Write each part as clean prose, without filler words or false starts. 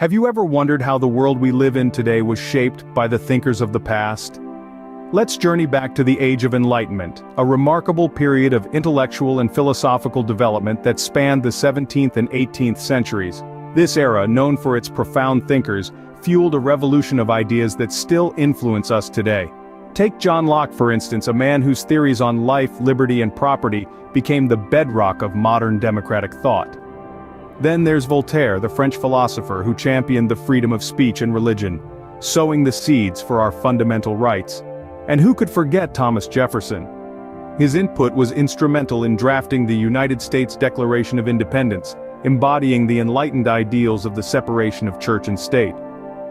Have you ever wondered how the world we live in today was shaped by the thinkers of the past? Let's journey back to the Age of Enlightenment, a remarkable period of intellectual and philosophical development that spanned the 17th and 18th centuries. This era, known for its profound thinkers, fueled a revolution of ideas that still influence us today. Take John Locke, for instance, a man whose theories on life, liberty, and property became the bedrock of modern democratic thought. Then there's Voltaire, the French philosopher who championed the freedom of speech and religion, sowing the seeds for our fundamental rights. And who could forget Thomas Jefferson? His input was instrumental in drafting the United States Declaration of Independence, embodying the enlightened ideals of the separation of church and state.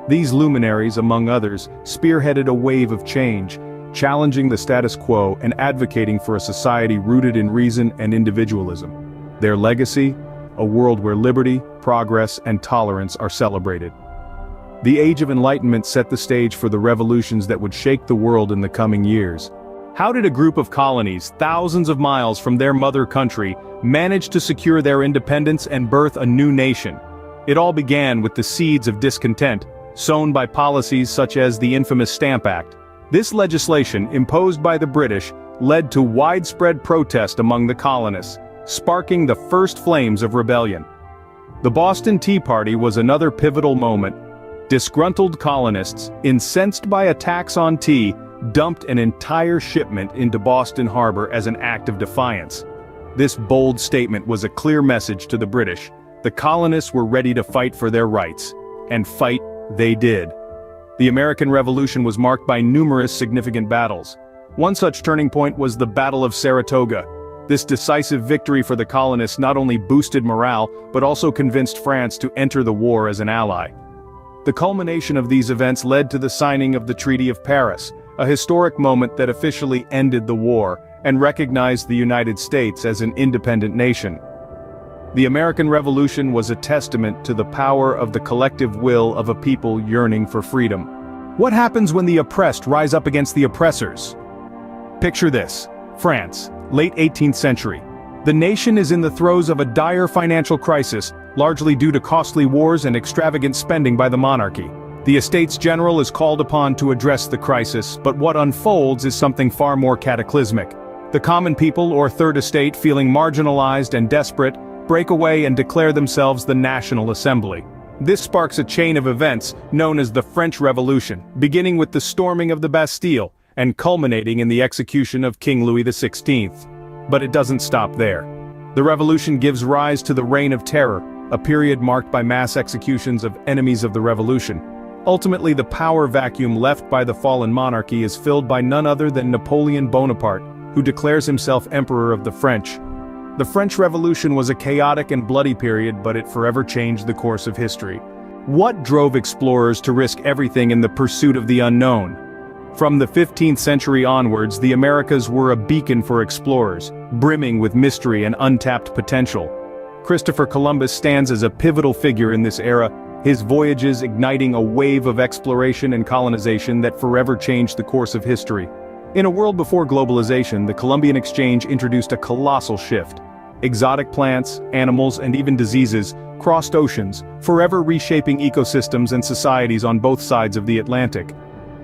These luminaries, among others, spearheaded a wave of change, challenging the status quo and advocating for a society rooted in reason and individualism. Their legacy? A world where liberty, progress, and tolerance are celebrated. The Age of Enlightenment set the stage for the revolutions that would shake the world in the coming years. How did a group of colonies, thousands of miles from their mother country, manage to secure their independence and birth a new nation? It all began with the seeds of discontent, sown by policies such as the infamous Stamp Act. This legislation, imposed by the British, led to widespread protest among the colonists, sparking the first flames of rebellion. The Boston Tea Party was another pivotal moment. Disgruntled colonists, incensed by a tax on tea, dumped an entire shipment into Boston Harbor as an act of defiance. This bold statement was a clear message to the British. The colonists were ready to fight for their rights. And fight they did. The American Revolution was marked by numerous significant battles. One such turning point was the Battle of Saratoga. This decisive victory for the colonists not only boosted morale, but also convinced France to enter the war as an ally. The culmination of these events led to the signing of the Treaty of Paris, a historic moment that officially ended the war and recognized the United States as an independent nation. The American Revolution was a testament to the power of the collective will of a people yearning for freedom. What happens when the oppressed rise up against the oppressors? Picture this: France, late 18th century. The nation is in the throes of a dire financial crisis, largely due to costly wars and extravagant spending by the monarchy. The Estates General is called upon to address the crisis, but what unfolds is something far more cataclysmic. The common people, or Third Estate, feeling marginalized and desperate, break away and declare themselves the National Assembly. This sparks a chain of events known as the French Revolution, beginning with the storming of the Bastille, and culminating in the execution of King Louis XVI. But it doesn't stop there. The revolution gives rise to the Reign of Terror, a period marked by mass executions of enemies of the revolution. Ultimately, the power vacuum left by the fallen monarchy is filled by none other than Napoleon Bonaparte, who declares himself Emperor of the French. The French Revolution was a chaotic and bloody period, but it forever changed the course of history. What drove explorers to risk everything in the pursuit of the unknown? From the 15th century onwards, the Americas were a beacon for explorers, brimming with mystery and untapped potential. Christopher Columbus stands as a pivotal figure in this era, his voyages igniting a wave of exploration and colonization that forever changed the course of history. In a world before globalization, the Columbian Exchange introduced a colossal shift. Exotic plants, animals, and even diseases crossed oceans, forever reshaping ecosystems and societies on both sides of the Atlantic.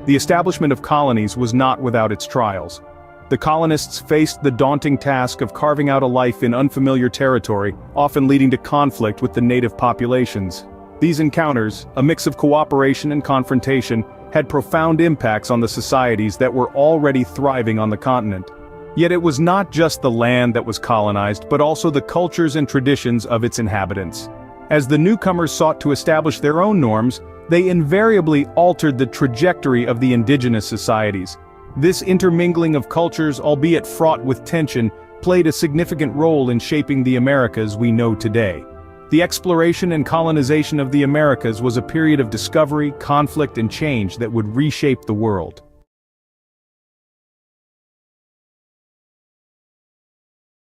The establishment of colonies was not without its trials. The colonists faced the daunting task of carving out a life in unfamiliar territory, often leading to conflict with the native populations. These encounters, a mix of cooperation and confrontation, had profound impacts on the societies that were already thriving on the continent. Yet it was not just the land that was colonized, but also the cultures and traditions of its inhabitants. As the newcomers sought to establish their own norms, they invariably altered the trajectory of the indigenous societies. This intermingling of cultures, albeit fraught with tension, played a significant role in shaping the Americas we know today. The exploration and colonization of the Americas was a period of discovery, conflict, and change that would reshape the world.